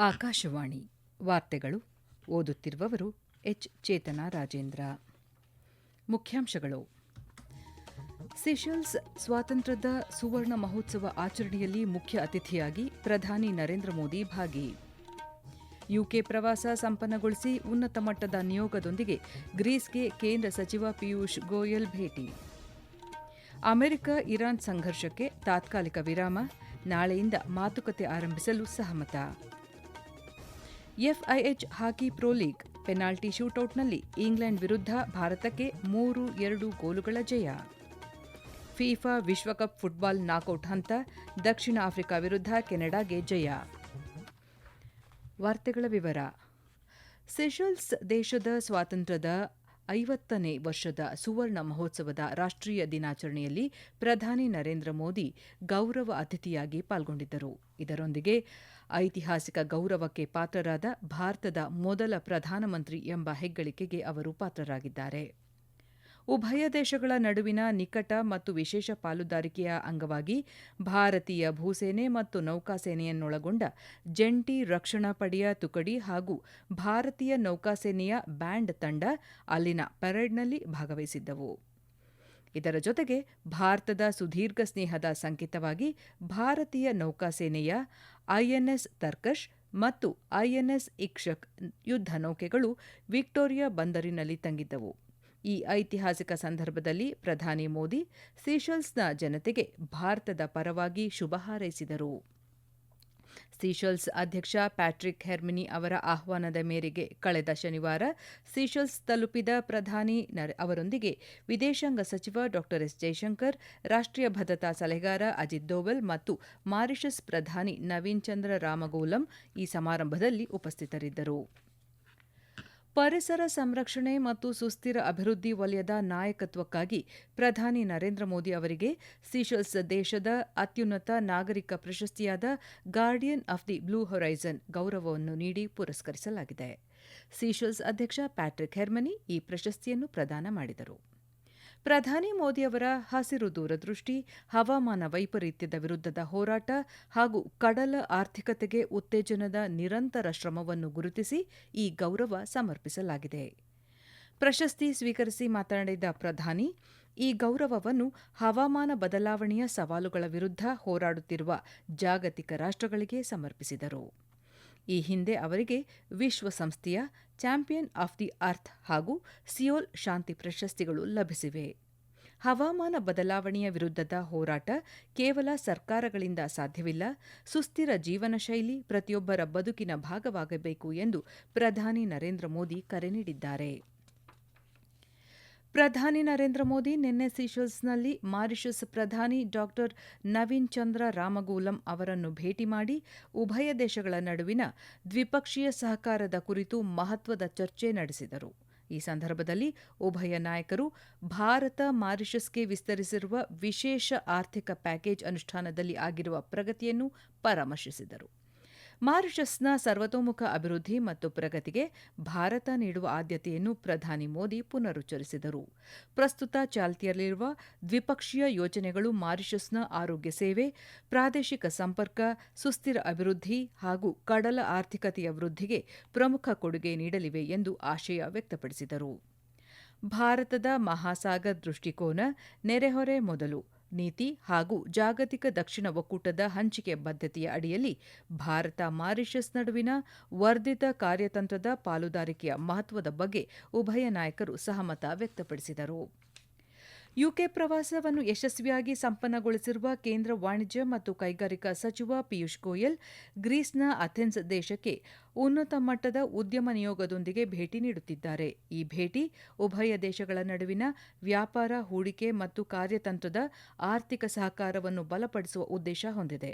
ಆಕಾಶವಾಣಿ ವಾರ್ತೆಗಳು ಓದುತ್ತಿರುವವರು ಎಚ್. ಚೇತನಾ ರಾಜೇಂದ್ರ. ಮುಖ್ಯಾಂಶಗಳು: ಸೀಶೆಲ್ಸ್ ಸ್ವಾತಂತ್ರ್ಯದ ಸುವರ್ಣ ಮಹೋತ್ಸವ ಆಚರಣೆಯಲ್ಲಿ ಮುಖ್ಯ ಅತಿಥಿಯಾಗಿ ಪ್ರಧಾನಿ ನರೇಂದ್ರ ಮೋದಿ ಭಾಗಿ. ಯುಕೆ ಪ್ರವಾಸ ಸಂಪನ್ನಗೊಳಿಸಿ ಉನ್ನತ ಮಟ್ಟದ ನಿಯೋಗದೊಂದಿಗೆ ಗ್ರೀಸ್ಗೆ ಕೇಂದ್ರ ಸಚಿವ ಪಿಯೂಷ್ ಗೋಯಲ್ ಭೇಟಿ. ಅಮೆರಿಕ ಇರಾನ್ ಸಂಘರ್ಷಕ್ಕೆ ತಾತ್ಕಾಲಿಕ ವಿರಾಮ, ನಾಳೆಯಿಂದ ಮಾತುಕತೆ ಆರಂಭಿಸಲು ಸಹಮತ. FIH hockey pro league penalty ಶೂಟೌಟ್ನಲ್ಲಿ ಇಂಗ್ಲೆಂಡ್ ವಿರುದ್ಧ ಭಾರತಕ್ಕೆ 3-2 ಗೋಲುಗಳ ಜಯ. ಫಿಫಾ ವಿಶ್ವಕಪ್ ಫುಟ್ಬಾಲ್ ನಾಕೌಟ್ ಹಂತ, ದಕ್ಷಿಣ ಆಫ್ರಿಕಾ ವಿರುದ್ಧ ಕೆನಡಾಗೆ ಜಯ. ವಾರ್ತೆಗಳ ವಿವರ. ಸೀಶೆಲ್ಸ್ ದೇಶದ ಸ್ವಾತಂತ್ರ್ಯದ 50ನೇ ವರ್ಷದ ಸುವರ್ಣ ಮಹೋತ್ಸವದ ರಾಷ್ಟ್ರೀಯ ದಿನಾಚರಣೆಯಲ್ಲಿ ಪ್ರಧಾನಿ ನರೇಂದ್ರ ಮೋದಿ ಗೌರವ ಅತಿಥಿಯಾಗಿ ಪಾಲ್ಗೊಂಡಿದ್ದರು. ಇದರೊಂದಿಗೆ ಐತಿಹಾಸಿಕ ಗೌರವಕ್ಕೆ ಪಾತ್ರರಾದ ಭಾರತದ ಮೊದಲ ಪ್ರಧಾನಮಂತ್ರಿ ಎಂಬ ಹೆಗ್ಗಳಿಕೆಗೆ ಅವರು ಪಾತ್ರರಾಗಿದ್ದಾರೆ. ಉಭಯ ದೇಶಗಳ ನಡುವಿನ ನಿಕಟ ಮತ್ತು ವಿಶೇಷ ಪಾಲುದಾರಿಕೆಯ ಅಂಗವಾಗಿ ಭಾರತೀಯ ಭೂಸೇನೆ ಮತ್ತು ನೌಕಾಸೇನೆಯನ್ನೊಳಗೊಂಡ ಜಂಟಿ ರಕ್ಷಣಾ ಪಡೆಯ ತುಕಡಿ ಹಾಗೂ ಭಾರತೀಯ ನೌಕಾಸೇನೆಯ ಬ್ಯಾಂಡ್ ತಂಡ ಅಲ್ಲಿನ ಪರೇಡ್ನಲ್ಲಿ ಭಾಗವಹಿಸಿದ್ದವು. ಇದರ ಜೊತೆಗೆ ಭಾರತದ ಸುದೀರ್ಘ ಸ್ನೇಹದ ಸಂಕೇತವಾಗಿ ಭಾರತೀಯ ನೌಕಾಸೇನೆಯ ಐಎನ್ಎಸ್ ತರ್ಕಶ್ ಮತ್ತು ಐಎನ್ಎಸ್ ಇಕ್ಷಕ್ ಯುದ್ಧ ನೌಕೆಗಳು ವಿಕ್ಟೋರಿಯಾ ಬಂದರಿನಲ್ಲಿ ತಂಗಿದ್ದವು. ಈ ಐತಿಹಾಸಿಕ ಸಂದರ್ಭದಲ್ಲಿ ಪ್ರಧಾನಿ ಮೋದಿ ಸೀಶೆಲ್ಸ್ನ ಜನತೆಗೆ ಭಾರತದ ಪರವಾಗಿ ಶುಭ ಹಾರೈಸಿದರು. ಸೀಶೆಲ್ಸ್ ಅಧ್ಯಕ್ಷ ಪ್ಯಾಟ್ರಿಕ್ ಹೆರ್ಮಿನಿ ಅವರ ಆಹ್ವಾನದ ಮೇರೆಗೆ ಕಳೆದ ಶನಿವಾರ ಸೀಶೆಲ್ಸ್ ತಲುಪಿದ ಪ್ರಧಾನಿ ಅವರೊಂದಿಗೆ ವಿದೇಶಾಂಗ ಸಚಿವ ಡಾ ಎಸ್. ಜೈಶಂಕರ್, ರಾಷ್ಟ್ರೀಯ ಭದ್ರತಾ ಸಲಹೆಗಾರ ಅಜಿತ್ ದೋವಲ್ ಮತ್ತು ಮಾರಿಷಸ್ ಪ್ರಧಾನಿ ನವೀನ್ ಚಂದ್ರ ರಾಮಗೂಲಂ ಈ ಸಮಾರಂಭದಲ್ಲಿ ಉಪಸ್ಥಿತರಿದ್ದರು. ಪರಿಸರ ಸಂರಕ್ಷಣೆ ಮತ್ತು ಸುಸ್ಥಿರ ಅಭಿವೃದ್ಧಿ ವಲಯದ ನಾಯಕತ್ವಕ್ಕಾಗಿ ಪ್ರಧಾನಿ ನರೇಂದ್ರ ಮೋದಿ ಅವರಿಗೆ ಸೀಶೆಲ್ಸ್ ದೇಶದ ಅತ್ಯುನ್ನತ ನಾಗರಿಕ ಪ್ರಶಸ್ತಿಯಾದ guardian of the blue horizon ಗೌರವವನ್ನು ನೀಡಿ ಪುರಸ್ಕರಿಸಲಾಗಿದೆ. ಸೀಶೆಲ್ಸ್ ಅಧ್ಯಕ್ಷ ಪ್ಯಾಟ್ರಿಕ್ ಹೆರ್ಮನಿ ಈ ಪ್ರಶಸ್ತಿಯನ್ನು ಪ್ರದಾನ ಮಾಡಿದರು. ಪ್ರಧಾನಿ ಮೋದಿಯವರ ಹಸಿರು ದೂರದೃಷ್ಟಿ, ಹವಾಮಾನ ವೈಪರೀತ್ಯದ ವಿರುದ್ಧದ ಹೋರಾಟ ಹಾಗೂ ಕಡಲ ಆರ್ಥಿಕತೆಗೆ ಉತ್ತೇಜನದ ನಿರಂತರ ಶ್ರಮವನ್ನು ಗುರುತಿಸಿ ಈ ಗೌರವ ಸಮರ್ಪಿಸಲಾಗಿದೆ. ಪ್ರಶಸ್ತಿ ಸ್ವೀಕರಿಸಿ ಮಾತನಾಡಿದ ಪ್ರಧಾನಿ, ಈ ಗೌರವವನ್ನು ಹವಾಮಾನ ಬದಲಾವಣೆಯ ಸವಾಲುಗಳ ವಿರುದ್ಧ ಹೋರಾಡುತ್ತಿರುವ ಜಾಗತಿಕ ರಾಷ್ಟ್ರಗಳಿಗೆ ಸಮರ್ಪಿಸಿದರು. ಈ ಹಿಂದೆ ಅವರಿಗೆ ವಿಶ್ವಸಂಸ್ಥೆಯ ಚಾಂಪಿಯನ್ ಆಫ್ ದಿ ಅರ್ತ್ ಹಾಗೂ ಸಿಯೋಲ್ ಶಾಂತಿ ಪ್ರಶಸ್ತಿಗಳು ಲಭಿಸಿವೆ. ಹವಾಮಾನ ಬದಲಾವಣೆಯ ವಿರುದ್ಧದ ಹೋರಾಟ ಕೇವಲ ಸರ್ಕಾರಗಳಿಂದ ಸಾಧ್ಯವಿಲ್ಲ, ಸುಸ್ಥಿರ ಜೀವನ ಶೈಲಿ ಪ್ರತಿಯೊಬ್ಬರ ಬದುಕಿನ ಭಾಗವಾಗಬೇಕು ಎಂದು ಪ್ರಧಾನಿ ನರೇಂದ್ರ ಮೋದಿ ಕರೆ ನೀಡಿದ್ದಾರೆ. ಪ್ರಧಾನಿ ನರೇಂದ್ರ ಮೋದಿ ನಿನ್ನೆ ಸೀಶೆಲ್ಸ್ನಲ್ಲಿ ಮಾರಿಷಸ್ ಪ್ರಧಾನಿ ಡಾ ನವೀನ್ ಚಂದ್ರ ರಾಮಗೂಲಂ ಅವರನ್ನು ಭೇಟಿ ಮಾಡಿ ಉಭಯ ದೇಶಗಳ ನಡುವಿನ ದ್ವಿಪಕ್ಷೀಯ ಸಹಕಾರದ ಕುರಿತು ಮಹತ್ವದ ಚರ್ಚೆ ನಡೆಸಿದರು. ಈ ಸಂದರ್ಭದಲ್ಲಿ ಉಭಯ ನಾಯಕರು ಭಾರತ ಮಾರಿಷಸ್ಗೆ ವಿಸ್ತರಿಸಿರುವ ವಿಶೇಷ ಆರ್ಥಿಕ ಪ್ಯಾಕೇಜ್ ಅನುಷ್ಠಾನದಲ್ಲಿ ಆಗಿರುವ ಪ್ರಗತಿಯನ್ನು ಪರಾಮರ್ಶಿಸಿದರು. ಮಾರಿಷಸ್ನ ಸರ್ವತೋಮುಖ ಅಭಿವೃದ್ಧಿ ಮತ್ತು ಪ್ರಗತಿಗೆ ಭಾರತ ನೀಡುವ ಆದ್ಯತೆಯನ್ನು ಪ್ರಧಾನಿ ಮೋದಿ ಪುನರುಚ್ಚರಿಸಿದರು. ಪ್ರಸ್ತುತ ಚಾಲ್ತಿಯಲ್ಲಿರುವ ದ್ವಿಪಕ್ಷೀಯ ಯೋಜನೆಗಳು ಮಾರಿಷಸ್ನ ಆರೋಗ್ಯ ಸೇವೆ, ಪ್ರಾದೇಶಿಕ ಸಂಪರ್ಕ, ಸುಸ್ಥಿರ ಅಭಿವೃದ್ಧಿ ಹಾಗೂ ಕಡಲ ಆರ್ಥಿಕತೆಯ ವೃದ್ಧಿಗೆ ಪ್ರಮುಖ ಕೊಡುಗೆ ನೀಡಲಿವೆ ಎಂದು ಆಶಯ ವ್ಯಕ್ತಪಡಿಸಿದರು. ಭಾರತದ ಮಹಾಸಾಗರ್ ದೃಷ್ಟಿಕೋನ, ನೆರೆಹೊರೆ ಮೊದಲು ನೀತಿ ಹಾಗೂ ಜಾಗತಿಕ ದಕ್ಷಿಣ ಒಕ್ಕೂಟದ ಹಂಚಿಕೆ ಬದ್ಧತೆಯ ಅಡಿಯಲ್ಲಿ ಭಾರತ ಮಾರಿಷಸ್ ನಡುವಿನ ವರ್ಧಿತ ಕಾರ್ಯತಂತ್ರದ ಪಾಲುದಾರಿಕೆಯ ಮಹತ್ವದ ಬಗ್ಗೆ ಉಭಯ ನಾಯಕರು ಸಹಮತ ವ್ಯಕ್ತಪಡಿಸಿದರು. ಯುಕೆ ಪ್ರವಾಸವನ್ನು ಯಶಸ್ವಿಯಾಗಿ ಸಂಪನ್ನಗೊಳಿಸಿರುವ ಕೇಂದ್ರ ವಾಣಿಜ್ಯ ಮತ್ತು ಕೈಗಾರಿಕಾ ಸಚಿವ ಪಿಯೂಷ್ ಗೋಯಲ್ ಗ್ರೀಸ್ನ ಅಥೆನ್ಸ್ ದೇಶಕ್ಕೆ ಉನ್ನತ ಮಟ್ಟದ ಉದ್ಯಮ ನಿಯೋಗದೊಂದಿಗೆ ಭೇಟಿ ನೀಡುತ್ತಿದ್ದಾರೆ. ಈ ಭೇಟಿ ಉಭಯ ದೇಶಗಳ ನಡುವಿನ ವ್ಯಾಪಾರ, ಹೂಡಿಕೆ ಮತ್ತು ಕಾರ್ಯತಂತ್ರದ ಆರ್ಥಿಕ ಸಹಕಾರವನ್ನು ಬಲಪಡಿಸುವ ಉದ್ದೇಶ ಹೊಂದಿದೆ.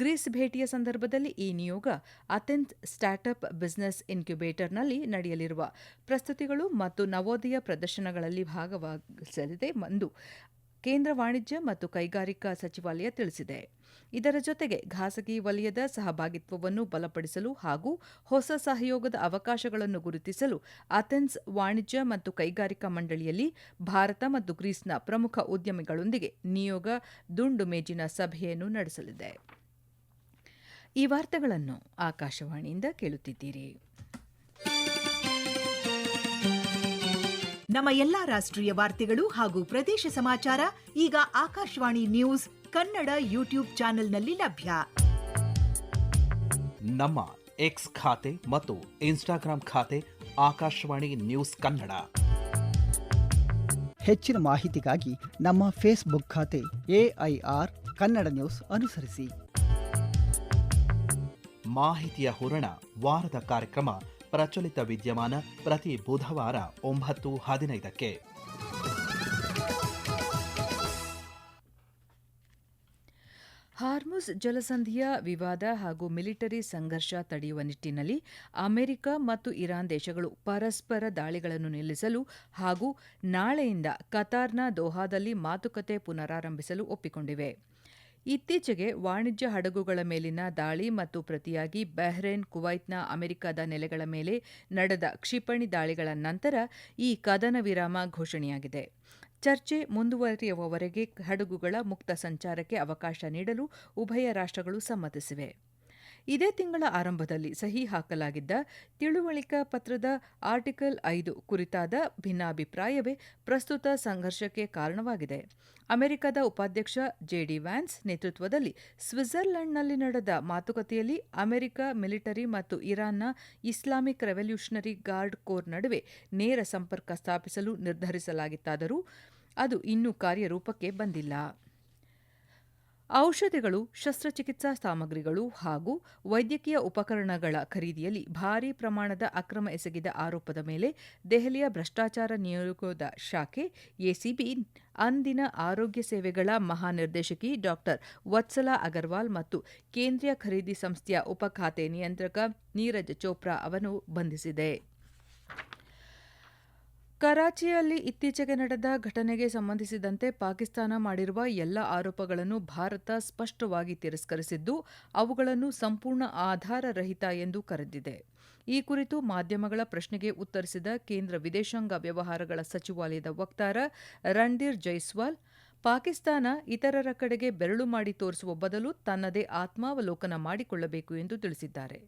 ಗ್ರೀಸ್ ಭೇಟಿಯ ಸಂದರ್ಭದಲ್ಲಿ ಈ ನಿಯೋಗ ಅಥೆನ್ಸ್ ಸ್ಟಾರ್ಟ್ಅಪ್ ಬಿಸಿನೆಸ್ ಇನ್ಕ್ಯುಬೇಟರ್ನಲ್ಲಿ ನಡೆಯಲಿರುವ ಪ್ರಸ್ತುತಿಗಳು ಮತ್ತು ನವೋದಯ ಪ್ರದರ್ಶನಗಳಲ್ಲಿ ಭಾಗವಹಿಸಲಿದೆ ಎಂದು ಕೇಂದ್ರ ವಾಣಿಜ್ಯ ಮತ್ತು ಕೈಗಾರಿಕಾ ಸಚಿವಾಲಯ ತಿಳಿಸಿದೆ. ಇದರ ಜೊತೆಗೆ ಖಾಸಗಿ ವಲಯದ ಸಹಭಾಗಿತ್ವವನ್ನು ಬಲಪಡಿಸಲು ಹಾಗೂ ಹೊಸ ಸಹಯೋಗದ ಅವಕಾಶಗಳನ್ನು ಗುರುತಿಸಲು ಅಥೆನ್ಸ್ ವಾಣಿಜ್ಯ ಮತ್ತು ಕೈಗಾರಿಕಾ ಮಂಡಳಿಯಲ್ಲಿ ಭಾರತ ಮತ್ತು ಗ್ರೀಸ್ನ ಪ್ರಮುಖ ಉದ್ಯಮಿಗಳೊಂದಿಗೆ ನಿಯೋಗ ದುಂಡು ಮೇಜಿನ ಸಭೆಯನ್ನು ನಡೆಸಲಿದೆ. ಈ ವಾರ್ತೆಗಳನ್ನು ಆಕಾಶವಾಣಿಯಿಂದ ಕೇಳುತ್ತಿದ್ದೀರಿ. ನಮ್ಮ ಎಲ್ಲಾ ರಾಷ್ಟ್ರೀಯ ವಾರ್ತೆಗಳು ಹಾಗೂ ಪ್ರದೇಶ ಸಮಾಚಾರ ಈಗ ಆಕಾಶವಾಣಿ ನ್ಯೂಸ್ ಕನ್ನಡ ಯೂಟ್ಯೂಬ್ ಚಾನೆಲ್ನಲ್ಲಿ ಲಭ್ಯ. ನಮ್ಮ ಎಕ್ಸ್ ಖಾತೆ ಮತ್ತು ಇನ್ಸ್ಟಾಗ್ರಾಂ ಖಾತೆ ಆಕಾಶವಾಣಿ ನ್ಯೂಸ್ ಕನ್ನಡ. ಹೆಚ್ಚಿನ ಮಾಹಿತಿಗಾಗಿ ನಮ್ಮ ಫೇಸ್ಬುಕ್ ಖಾತೆ AIR ಕನ್ನಡ ನ್ಯೂಸ್ ಅನುಸರಿಸಿ. ಮಾಹಿತಿಯ ಹೂರಣ ವಾರದ ಕಾರ್ಯಕ್ರಮ ಪ್ರಚಲಿತ ವಿದ್ಯಮಾನ ಪ್ರತಿ ಬುಧವಾರ 9:15. ಹಾರ್ಮುಜ್ ಜಲಸಂಧಿಯ ವಿವಾದ ಹಾಗೂ ಮಿಲಿಟರಿ ಸಂಘರ್ಷ ತಡೆಯುವ ನಿಟ್ಟಿನಲ್ಲಿ ಅಮೆರಿಕ ಮತ್ತು ಇರಾನ್ ದೇಶಗಳು ಪರಸ್ಪರ ದಾಳಿಗಳನ್ನು ನಿಲ್ಲಿಸಲು ಹಾಗೂ ನಾಳೆಯಿಂದ ಕತಾರ್ನ ದೋಹಾದಲ್ಲಿ ಮಾತುಕತೆ ಪುನರಾರಂಭಿಸಲು ಒಪ್ಪಿಕೊಂಡಿವೆ. ಇತ್ತೀಚೆಗೆ ವಾಣಿಜ್ಯ ಹಡಗುಗಳ ಮೇಲಿನ ದಾಳಿ ಮತ್ತು ಪ್ರತಿಯಾಗಿ ಬಹ್ರೇನ್, ಕುವೈತ್ನ ಅಮೆರಿಕದ ನೆಲೆಗಳ ಮೇಲೆ ನಡೆದ ಕ್ಷಿಪಣಿ ದಾಳಿಗಳ ನಂತರ ಈ ಕದನ ವಿರಾಮ ಘೋಷಣೆಯಾಗಿದೆ. ಚರ್ಚೆ ಮುಂದುವರಿಯುವವರೆಗೆ ಹಡಗುಗಳ ಮುಕ್ತ ಸಂಚಾರಕ್ಕೆ ಅವಕಾಶ ನೀಡಲು ಉಭಯ ರಾಷ್ಟ್ರಗಳು ಸಮ್ಮತಿಸಿವೆ. ಇದೇ ತಿಂಗಳ ಆರಂಭದಲ್ಲಿ ಸಹಿ ಹಾಕಲಾಗಿದ್ದ ತಿಳುವಳಿಕಾ ಪತ್ರದ ಆರ್ಟಿಕಲ್ 5 ಕುರಿತಾದ ಭಿನ್ನಾಭಿಪ್ರಾಯವೇ ಪ್ರಸ್ತುತ ಸಂಘರ್ಷಕ್ಕೆ ಕಾರಣವಾಗಿದೆ. ಅಮೆರಿಕದ ಉಪಾಧ್ಯಕ್ಷ JD ವ್ಯಾನ್ಸ್ ನೇತೃತ್ವದಲ್ಲಿ ಸ್ವಿಟ್ಜರ್ಲೆಂಡ್ನಲ್ಲಿ ನಡೆದ ಮಾತುಕತೆಯಲ್ಲಿ ಅಮೆರಿಕ ಮಿಲಿಟರಿ ಮತ್ತು ಇರಾನ್ನ ಇಸ್ಲಾಮಿಕ್ ರೆವಲ್ಯೂಷನರಿ ಗಾರ್ಡ್ ಕೋರ್ ನಡುವೆ ನೇರ ಸಂಪರ್ಕ ಸ್ಥಾಪಿಸಲು ನಿರ್ಧರಿಸಲಾಗಿತ್ತಾದರೂ ಅದು ಇನ್ನೂ ಕಾರ್ಯರೂಪಕ್ಕೆ ಬಂದಿಲ್ಲ. ಔಷಧಿಗಳು, ಶಸ್ತ್ರಚಿಕಿತ್ಸಾ ಸಾಮಗ್ರಿಗಳು ಹಾಗೂ ವೈದ್ಯಕೀಯ ಉಪಕರಣಗಳ ಖರೀದಿಯಲ್ಲಿ ಭಾರೀ ಪ್ರಮಾಣದ ಅಕ್ರಮ ಎಸಗಿದ ಆರೋಪದ ಮೇಲೆ ದೆಹಲಿಯ ಭ್ರಷ್ಟಾಚಾರ ನಿರೋಧ ಶಾಖೆ ACB ಅಂದಿನ ಆರೋಗ್ಯ ಸೇವೆಗಳ ಮಹಾನಿರ್ದೇಶಕಿ ಡಾ. ವತ್ಸಲಾ ಅಗರ್ವಾಲ್ ಮತ್ತು ಕೇಂದ್ರೀಯ ಖರೀದಿ ಸಂಸ್ಥೆಯ ಉಪಖಾತೆ ನಿಯಂತ್ರಕ ನೀರಜ್ ಚೋಪ್ರಾ ಅವರನ್ನು ಬಂಧಿಸಿದೆ. ಕರಾಚಿಯಲ್ಲಿ ಇತ್ತೀಚೆಗೆ ನಡೆದ ಘಟನೆಗೆ ಸಂಬಂಧಿಸಿದಂತೆ ಪಾಕಿಸ್ತಾನ ಮಾಡಿರುವ ಎಲ್ಲ ಆರೋಪಗಳನ್ನು ಭಾರತ ಸ್ಪಷ್ಟವಾಗಿ ತಿರಸ್ಕರಿಸಿದ್ದು, ಅವುಗಳನ್ನು ಸಂಪೂರ್ಣ ಆಧಾರರಹಿತ ಎಂದು ಕರೆದಿದೆ. ಈ ಕುರಿತು ಮಾಧ್ಯಮಗಳ ಪ್ರಶ್ನೆಗೆ ಉತ್ತರಿಸಿದ ಕೇಂದ್ರ ವಿದೇಶಾಂಗ ವ್ಯವಹಾರಗಳ ಸಚಿವಾಲಯದ ವಕ್ತಾರ ರಣಧೀರ್ ಜೈಸ್ವಾಲ್, ಪಾಕಿಸ್ತಾನ ಇತರರ ಕಡೆಗೆ ಬೆರಳು ಮಾಡಿ ತೋರಿಸುವ ಬದಲು ತನ್ನದೇ ಆತ್ಮಾವಲೋಕನ ಮಾಡಿಕೊಳ್ಳಬೇಕು ಎಂದು ತಿಳಿಸಿದ್ದಾರೆ.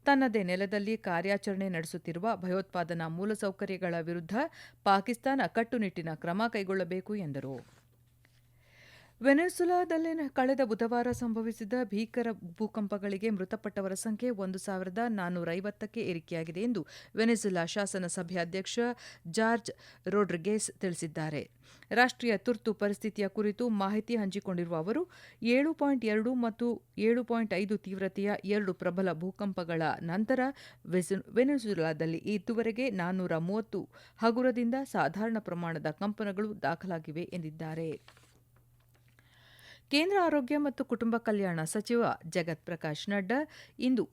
ತನ್ನದೇ ನೆಲದಲ್ಲಿ ಕಾರ್ಯಾಚರಣೆ ನಡೆಸುತ್ತಿರುವ ಭಯೋತ್ಪಾದನಾ ಮೂಲಸೌಕರ್ಯಗಳ ವಿರುದ್ಧ ಪಾಕಿಸ್ತಾನ ಕಟ್ಟುನಿಟ್ಟಿನ ಕ್ರಮ ಕೈಗೊಳ್ಳಬೇಕು ಎಂದರು. ವೆನೆಜುಲಾದಲ್ಲಿ ಕಳೆದ ಬುಧವಾರ ಸಂಭವಿಸಿದ ಭೀಕರ ಭೂಕಂಪಗಳಿಗೆ ಮೃತಪಟ್ಟವರ ಸಂಖ್ಯೆ 1,450ಕ್ಕೆ ಏರಿಕೆಯಾಗಿದೆ ಎಂದು ವೆನೆಜುಲಾ ಶಾಸನ ಸಭೆ ಅಧ್ಯಕ್ಷ ಜಾರ್ಜ್ ರೋಡ್ರಿಗೆಸ್ ತಿಳಿಸಿದ್ದಾರೆ. ರಾಷ್ಟ್ರೀಯ ತುರ್ತು ಪರಿಸ್ಥಿತಿಯ ಕುರಿತು ಮಾಹಿತಿ ಹಂಚಿಕೊಂಡಿರುವ ಅವರು 7.2 ಮತ್ತು 7.5 ತೀವ್ರತೆಯ 2 ಪ್ರಬಲ ಭೂಕಂಪಗಳ ನಂತರ ವೆನೆಜುಲಾದಲ್ಲಿ ಇದುವರೆಗೆ 430 ಹಗುರದಿಂದ ಸಾಧಾರಣ ಪ್ರಮಾಣದ ಕಂಪನಗಳು ದಾಖಲಾಗಿವೆ ಎಂದಿದ್ದಾರೆ. ಕೇಂದ್ರ ಆರೋಗ್ಯ ಮತ್ತು ಕುಟುಂಬ ಕಲ್ಯಾಣ ಸಚಿವ ಜಗತ್ ಪ್ರಕಾಶ್ ನಡ್ಡಾ ಇಂದು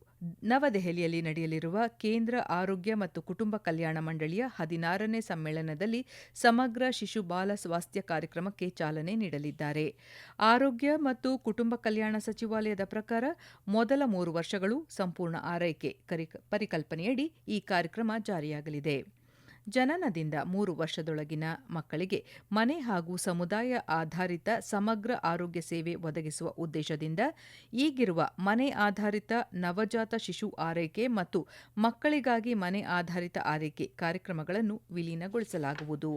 ನವದೆಹಲಿಯಲ್ಲಿ ನಡೆಯಲಿರುವ ಕೇಂದ್ರ ಆರೋಗ್ಯ ಮತ್ತು ಕುಟುಂಬ ಕಲ್ಯಾಣ ಮಂಡಳಿಯ 16ನೇ ಸಮ್ಮೇಳನದಲ್ಲಿ ಸಮಗ್ರ ಶಿಶು ಬಾಲ ಸ್ವಾಸ್ಥ್ಯ ಕಾರ್ಯಕ್ರಮಕ್ಕೆ ಚಾಲನೆ ನೀಡಲಿದ್ದಾರೆ. ಆರೋಗ್ಯ ಮತ್ತು ಕುಟುಂಬ ಕಲ್ಯಾಣ ಸಚಿವಾಲಯದ ಪ್ರಕಾರ ಮೊದಲ 3 ವರ್ಷಗಳು ಸಂಪೂರ್ಣ ಆರೈಕೆ ಪರಿಕಲ್ಪನೆಯಡಿ ಈ ಕಾರ್ಯಕ್ರಮ ಜಾರಿಯಾಗಲಿದೆ. ಜನನದಿಂದ 3 ವರ್ಷದೊಳಗಿನ ಮಕ್ಕಳಿಗೆ ಮನೆ ಹಾಗೂ ಸಮುದಾಯ ಆಧಾರಿತ ಸಮಗ್ರ ಆರೋಗ್ಯ ಸೇವೆ ಒದಗಿಸುವ ಉದ್ದೇಶದಿಂದ ಈಗಿರುವ ಮನೆ ಆಧಾರಿತ ನವಜಾತ ಶಿಶು ಆರೈಕೆ ಮತ್ತು ಮಕ್ಕಳಿಗಾಗಿ ಮನೆ ಆಧಾರಿತ ಆರೈಕೆ ಕಾರ್ಯಕ್ರಮಗಳನ್ನು ವಿಲೀನಗೊಳಿಸಲಾಗುವುದು.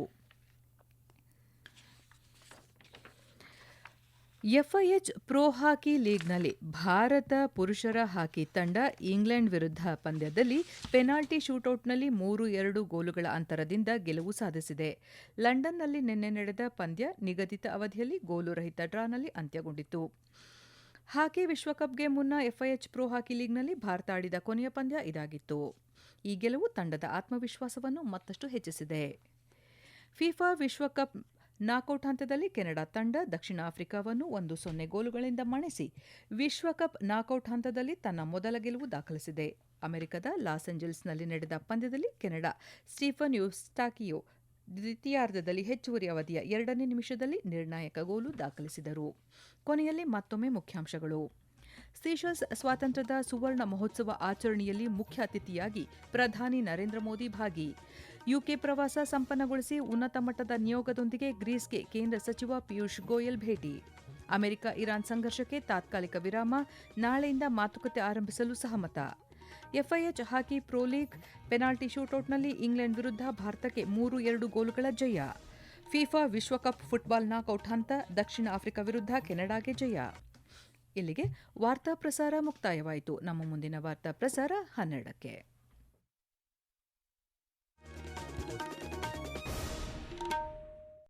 FIH ಪ್ರೊ ಹಾಕಿ ಲೀಗ್ನಲ್ಲಿ ಭಾರತ ಪುರುಷರ ಹಾಕಿ ತಂಡ ಇಂಗ್ಲೆಂಡ್ ವಿರುದ್ಧ ಪಂದ್ಯದಲ್ಲಿ ಪೆನಾಲ್ಟಿ ಶೂಟೌಟ್ನಲ್ಲಿ 3-2 ಗೋಲುಗಳ ಅಂತರದಿಂದ ಗೆಲುವು ಸಾಧಿಸಿದೆ. ಲಂಡನ್ನಲ್ಲಿ ನಿನ್ನೆ ನಡೆದ ಪಂದ್ಯ ನಿಗದಿತ ಅವಧಿಯಲ್ಲಿ ಗೋಲುರಹಿತ ಡ್ರಾನಲ್ಲಿ ಅಂತ್ಯಗೊಂಡಿತು. ಹಾಕಿ ವಿಶ್ವಕಪ್ಗೆ ಮುನ್ನ FIH ಪ್ರೊ ಹಾಕಿ ಲೀಗ್ನಲ್ಲಿ ಭಾರತ ಆಡಿದ ಕೊನೆಯ ಪಂದ್ಯ ಇದಾಗಿತ್ತು. ಈ ಗೆಲುವು ತಂಡದ ಆತ್ಮವಿಶ್ವಾಸವನ್ನು ಮತ್ತಷ್ಟು ಹೆಚ್ಚಿಸಿದೆ. ಫಿಫಾ ವಿಶ್ವಕಪ್ ನಾಕೌಟ್ ಹಂತದಲ್ಲಿ ಕೆನಡಾ ತಂಡ ದಕ್ಷಿಣ ಆಫ್ರಿಕಾವನ್ನು 1-0 ಗೋಲುಗಳಿಂದ ಮಣಿಸಿ ವಿಶ್ವಕಪ್ ನಾಕೌಟ್ ಹಂತದಲ್ಲಿ ತನ್ನ ಮೊದಲ ಗೆಲುವು ದಾಖಲಿಸಿದೆ. ಅಮೆರಿಕದ ಲಾಸ್ ಏಂಜಲೀಸ್ನಲ್ಲಿ ನಡೆದ ಪಂದ್ಯದಲ್ಲಿ ಕೆನಡಾ ಸ್ಟೀಫನ್ ಯೂಸ್ಟಾಕಿಯೋ ದ್ವಿತೀಯಾರ್ಧದಲ್ಲಿ ಹೆಚ್ಚುವರಿ ಅವಧಿಯ 2ನೇ ನಿಮಿಷದಲ್ಲಿ ನಿರ್ಣಾಯಕ ಗೋಲು ದಾಖಲಿಸಿದರು. ಕೊನೆಯಲ್ಲಿ ಮತ್ತೊಮ್ಮೆ ಮುಖ್ಯಾಂಶಗಳು. ಸೀಶೆಲ್ಸ್ ಸ್ವಾತಂತ್ರ್ಯದ ಸುವರ್ಣ ಮಹೋತ್ಸವ ಆಚರಣೆಯಲ್ಲಿ ಮುಖ್ಯ ಅತಿಥಿಯಾಗಿ ಪ್ರಧಾನಿ ನರೇಂದ್ರ ಮೋದಿ ಭಾಗಿ. ಯುಕೆ ಪ್ರವಾಸ ಸಂಪನ್ನಗೊಳಿಸಿ ಉನ್ನತ ಮಟ್ಟದ ನಿಯೋಗದೊಂದಿಗೆ ಗ್ರೀಸ್ಗೆ ಕೇಂದ್ರ ಸಚಿವ ಪಿಯೂಷ್ ಗೋಯಲ್ ಭೇಟಿ. ಅಮೆರಿಕ ಇರಾನ್ ಸಂಘರ್ಷಕ್ಕೆ ತಾತ್ಕಾಲಿಕ ವಿರಾಮ, ನಾಳೆಯಿಂದ ಮಾತುಕತೆ ಆರಂಭಿಸಲು ಸಹಮತ. FIH hockey pro league penalty ಶೂಟೌಟ್ನಲ್ಲಿ ಇಂಗ್ಲೆಂಡ್ ವಿರುದ್ಧ ಭಾರತಕ್ಕೆ 3-2 ಗೋಲುಗಳ ಜಯ. ಫಿಫಾ ವಿಶ್ವಕಪ್ ಫುಟ್ಬಾಲ್ ನಾಕೌಟ್ ಹಂತ, ದಕ್ಷಿಣ ಆಫ್ರಿಕಾ ವಿರುದ್ಧ ಕೆನಡಾಗೆ ಜಯ. ಇಲ್ಲಿಗೆ ವಾರ್ತಾ ಪ್ರಸಾರ ಮುಕ್ತಾಯವಾಯಿತು. ನಮ್ಮ ಮುಂದಿನ ವಾರ್ತಾ ಪ್ರಸಾರ 12ಕ್ಕೆ.